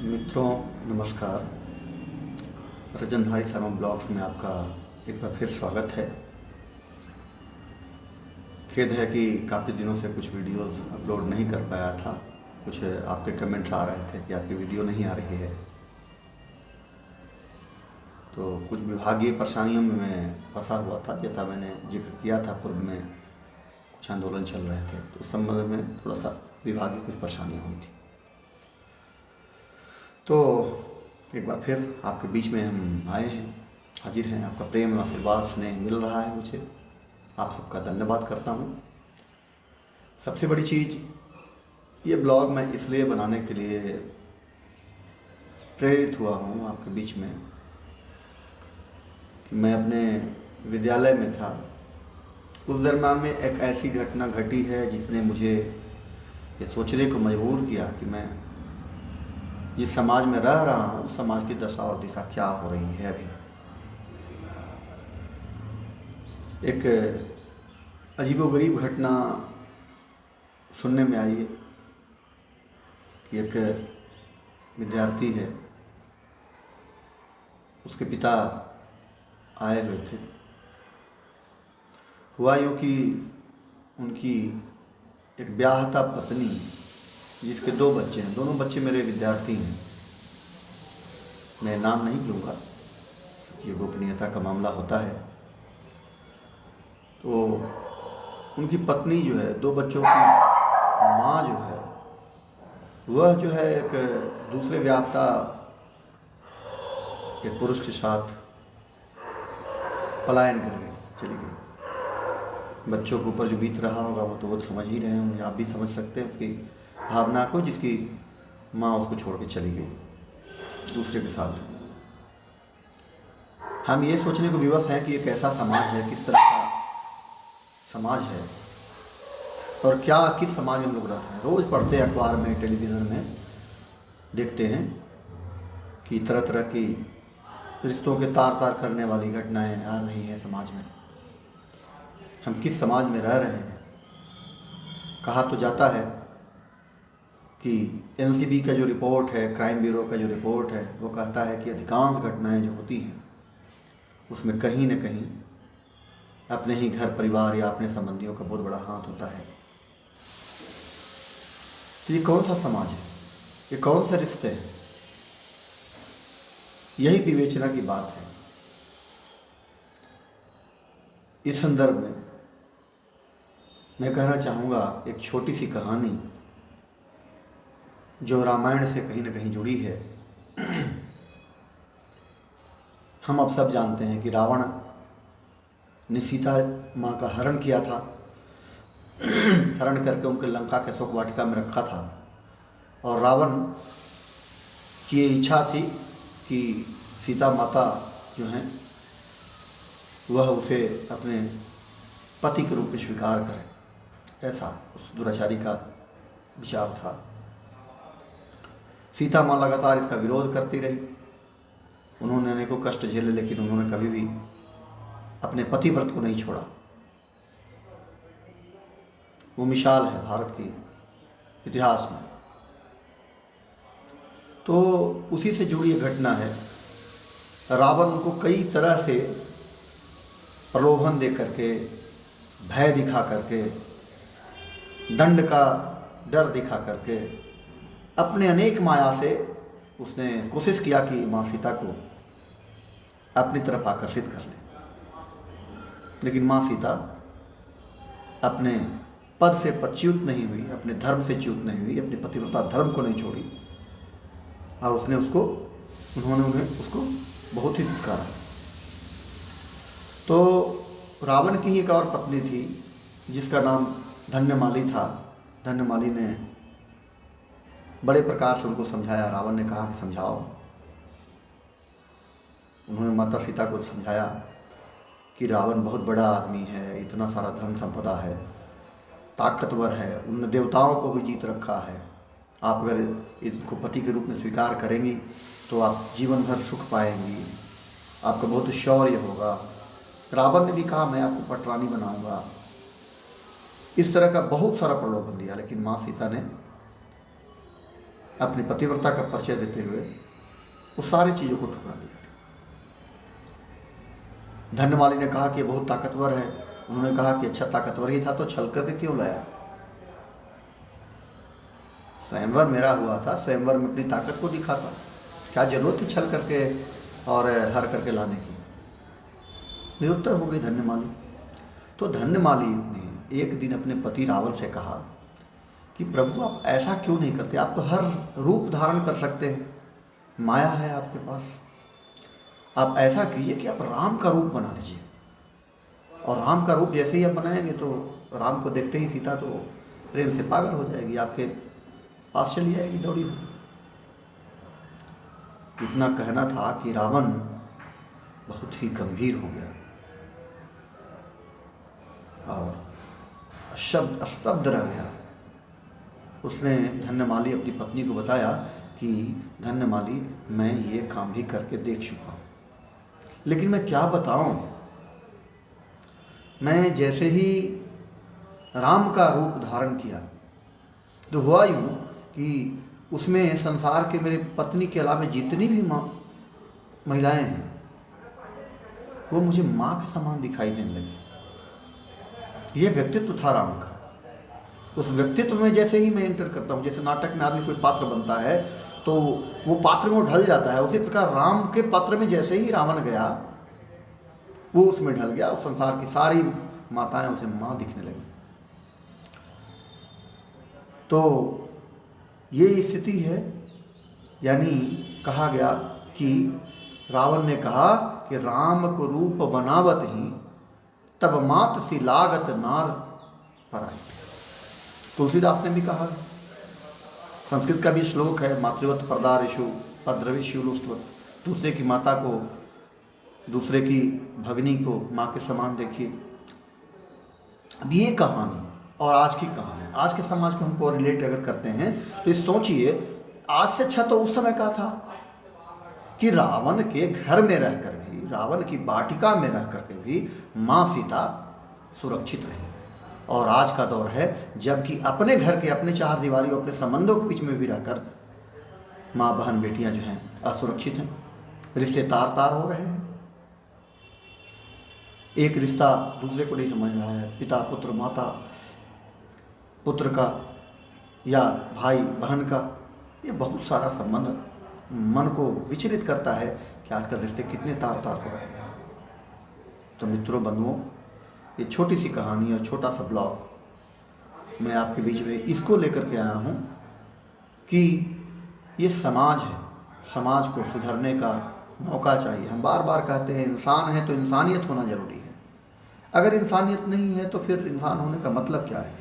मित्रों नमस्कार। रजनधारी शर्मा ब्लॉग्स में आपका एक बार फिर स्वागत है। खेद है कि काफ़ी दिनों से कुछ वीडियोस अपलोड नहीं कर पाया था। कुछ आपके कमेंट्स आ रहे थे कि आपकी वीडियो नहीं आ रही है, तो कुछ विभागीय परेशानियों में मैं फंसा हुआ था। जैसा मैंने जिक्र किया था पूर्व में, कुछ आंदोलन चल रहे थे, तो उस संबंध में थोड़ा सा विभागीय कुछ परेशानियाँ हुई थी। तो एक बार फिर आपके बीच में हम आए हैं, हाजिर हैं। आपका प्रेम और आशीर्वाद स्नेह मिल रहा है मुझे, आप सबका धन्यवाद करता हूँ। सबसे बड़ी चीज़, ये ब्लॉग मैं इसलिए बनाने के लिए प्रेरित हुआ हूँ आपके बीच में कि मैं अपने विद्यालय में था। उस दरम्यान में एक ऐसी घटना घटी है जिसने मुझे ये सोचने को मजबूर किया कि मैं जिस समाज में रह रहा हूँ उस समाज की दशा और दिशा क्या हो रही है। अभी एक अजीबोगरीब घटना सुनने में आई है कि एक विद्यार्थी है, उसके पिता आए हुए थे। हुआ यूँ कि उनकी एक ब्याहता पत्नी, जिसके 2 बच्चे हैं, दोनों बच्चे मेरे विद्यार्थी हैं, मैं नाम नहीं लूँगा क्योंकि गोपनीयता का मामला होता है। तो उनकी पत्नी जो है, 2 बच्चों की माँ जो है, वह जो है एक दूसरे व्याप्ता एक पुरुष के साथ पलायन कर गई, चली गई। बच्चों के ऊपर जो बीत रहा होगा वो तो वो समझ ही रहे होंगे, आप भी समझ सकते हैं उसकी भावना को, जिसकी माँ उसको छोड़ के चली गई दूसरे के साथ। हम ये सोचने को विवश हैं कि एक ऐसा समाज है, किस तरह का समाज है और क्या किस समाज में हम लोग रहते हैं। रोज़ पढ़ते हैं अखबार में, टेलीविज़न में देखते हैं कि तरह तरह की रिश्तों के तार तार करने वाली घटनाएं आ रही हैं समाज में। हम किस समाज में रह रहे हैं। कहा तो जाता है कि एनसीबी का जो रिपोर्ट है, क्राइम ब्यूरो का जो रिपोर्ट है, वो कहता है कि अधिकांश घटनाएं जो होती हैं उसमें कहीं न कहीं अपने ही घर परिवार या अपने संबंधियों का बहुत बड़ा हाथ होता है। तो ये कौन सा समाज है, ये कौन से रिश्ते हैं, यही विवेचना की बात है। इस संदर्भ में मैं कहना चाहूँगा एक छोटी सी कहानी जो रामायण से कहीं न कहीं जुड़ी है। हम अब सब जानते हैं कि रावण ने सीता माँ का हरण किया था। हरण करके उनके लंका के शोक वाटिका में रखा था और रावण की ये इच्छा थी कि सीता माता जो हैं वह उसे अपने पति के रूप में स्वीकार करें, ऐसा उस दुराचारी का विचार था। सीता माँ लगातार इसका विरोध करती रही। उन्होंने अनेकों कष्ट झेले, लेकिन उन्होंने कभी भी अपने पतिव्रत को नहीं छोड़ा। वो मिसाल है भारत की इतिहास में। तो उसी से जुड़ी ये घटना है। रावण उनको कई तरह से प्रलोभन दे करके, भय दिखा करके, दंड का डर दिखा करके, अपने अनेक माया से उसने कोशिश किया कि माँ सीता को अपनी तरफ आकर्षित कर ले। लेकिन माँ सीता अपने पद से पदच्युत नहीं हुई, अपने धर्म से च्युत नहीं हुई, अपने पतिव्रता धर्म को नहीं छोड़ी और उन्होंने उन्हें उसको बहुत ही धिक्कारा। तो रावण की एक और पत्नी थी जिसका नाम धन्यमाली था। धन्यमाली ने बड़े प्रकार से उनको समझाया। रावण ने कहा कि समझाओ। उन्होंने माता सीता को समझाया कि रावण बहुत बड़ा आदमी है, इतना सारा धन संपदा है, ताकतवर है, उन्होंने देवताओं को भी जीत रखा है। आप अगर इसको पति के रूप में स्वीकार करेंगी तो आप जीवन भर सुख पाएंगी, आपका बहुत शौर्य होगा। रावण ने भी कहा मैं आपको पटरानी बनाऊंगा। इस तरह का बहुत सारा प्रलोभन दिया, लेकिन माँ सीता ने अपनी पतिव्रता का परिचय देते हुए उस सारी चीज़ों को ठुकरा दिया। धन्यमाली ने कहा कि बहुत ताकतवर है। उन्होंने कहा कि अच्छा ताकतवर ही था तो छल करके क्यों लाया? स्वयंवर मेरा हुआ था, स्वयंवर में अपनी ताकत को दिखाता, क्या जरूरत थी छल करके और हर करके लाने की? निरुत्तर हो गई धन्यमाली। तो धन्यमाली ने एक दिन अपने पति रावण से कहा कि प्रभु आप ऐसा क्यों नहीं करते? आप तो हर रूप धारण कर सकते हैं, माया है आपके पास। आप ऐसा कीजिए कि आप राम का रूप बना लीजिए, और राम का रूप जैसे ही आप बनाएंगे तो राम को देखते ही सीता तो प्रेम से पागल हो जाएगी, आपके पास चली जाएगी दौड़ी हुई। इतना कहना था कि रावण बहुत ही गंभीर हो गया और स्तब्ध रह गया। उसने धन्यमाली अपनी पत्नी को बताया कि धन्यमाली मैं ये काम भी करके देख चुका हूं, लेकिन मैं क्या बताऊं, मैं जैसे ही राम का रूप धारण किया तो हुआ यूं कि उसमें संसार के मेरे पत्नी के अलावा जितनी भी महिलाएं हैं वो मुझे मां के समान दिखाई देने लगी। ये व्यक्तित्व था राम का। उस व्यक्तित्व में जैसे ही मैं एंटर करता हूँ, जैसे नाटक में आदमी कोई पात्र बनता है तो वो पात्र में ढल जाता है, उसी प्रकार राम के पात्र में जैसे ही रावण गया वो उसमें ढल गया। उस संसार की सारी माताएं उसे मां दिखने लगी। तो ये स्थिति है, यानी कहा गया कि रावण ने कहा कि राम को रूप बनावत ही तब मात सी लागत नार पराई। तुलसीदास ने भी कहा, संस्कृत का भी श्लोक है, मातृवत परदारेषु पद्रविषु लुष्टवत। दूसरे की माता को, दूसरे की भगनी को मां के समान देखिए। अब ये कहानी और आज की कहानी, आज के समाज को हमको रिलेट अगर करते हैं तो सोचिए, आज से अच्छा तो उस समय का था कि रावण के घर में रहकर भी, रावण की वाटिका में रह करके भी मां सीता सुरक्षित रही। और आज का दौर है जबकि अपने घर के, अपने चार दीवारी, अपने संबंधों के बीच में भी रहकर मां बहन बेटियां जो हैं असुरक्षित हैं, रिश्ते तार तार हो रहे हैं। एक रिश्ता दूसरे को नहीं समझ रहा है, पिता पुत्र, माता पुत्र का या भाई बहन का, ये बहुत सारा संबंध मन को विचलित करता है कि आजकल रिश्ते कितने तार तार हो रहे हैं। तो मित्रों, बंधुओं, ये छोटी सी कहानी और छोटा सा ब्लॉग मैं आपके बीच में इसको लेकर के आया हूँ कि ये समाज है, समाज को सुधरने का मौका चाहिए। हम बार बार कहते हैं इंसान है तो इंसानियत होना जरूरी है। अगर इंसानियत नहीं है तो फिर इंसान होने का मतलब क्या है?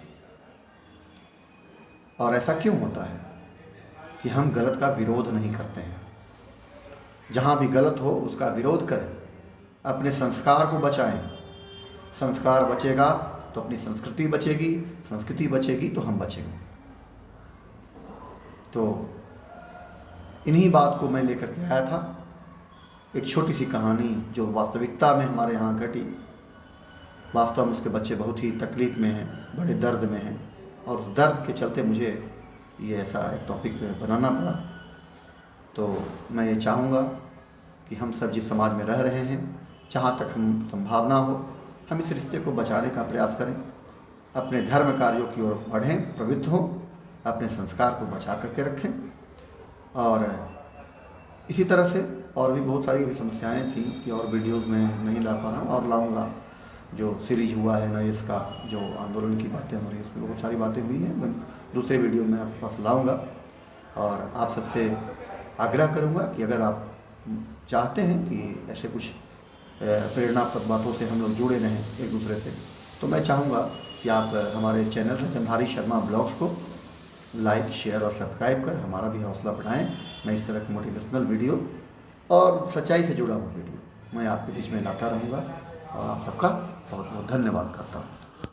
और ऐसा क्यों होता है कि हम गलत का विरोध नहीं करते हैं? जहां भी गलत हो उसका विरोध करें, अपने संस्कार को बचाएं। संस्कार बचेगा तो अपनी संस्कृति बचेगी, संस्कृति बचेगी तो हम बचेंगे। तो इन्हीं बात को मैं लेकर के आया था, एक छोटी सी कहानी जो वास्तविकता में हमारे यहाँ घटी। वास्तव में उसके बच्चे बहुत ही तकलीफ में हैं, बड़े दर्द में हैं, और उस दर्द के चलते मुझे ये ऐसा एक टॉपिक बनाना पड़ा। तो मैं ये चाहूँगा कि हम सब जिस समाज में रह रहे हैं, जहाँ तक हम संभावना हो, हम इस रिश्ते को बचाने का प्रयास करें, अपने धर्म कार्यों की ओर बढ़ें, प्रवृत्त हों, अपने संस्कार को बचा करके रखें। और इसी तरह से और भी बहुत सारी अभी समस्याएं थी कि और वीडियोस में नहीं ला पा रहा हूँ, और लाऊंगा। जो सीरीज हुआ है ना इसका, जो आंदोलन की बातें हो रही है, उसमें बहुत सारी बातें हुई हैं, मैं दूसरे वीडियो में आपके पास लाऊंगा। और आप सबसे आग्रह करूंगा कि अगर आप चाहते हैं कि ऐसे कुछ प्रेरणाप्रद बातों से हम लोग जुड़े रहें एक दूसरे से, तो मैं चाहूँगा कि आप हमारे चैनल जमधारी शर्मा ब्लॉग्स को लाइक, शेयर और सब्सक्राइब कर हमारा भी हौसला बढ़ाएं। मैं इस तरह की मोटिवेशनल वीडियो और सच्चाई से जुड़ा हुआ वीडियो मैं आपके बीच में लाता रहूँगा, और आप सबका बहुत बहुत धन्यवाद करता हूँ।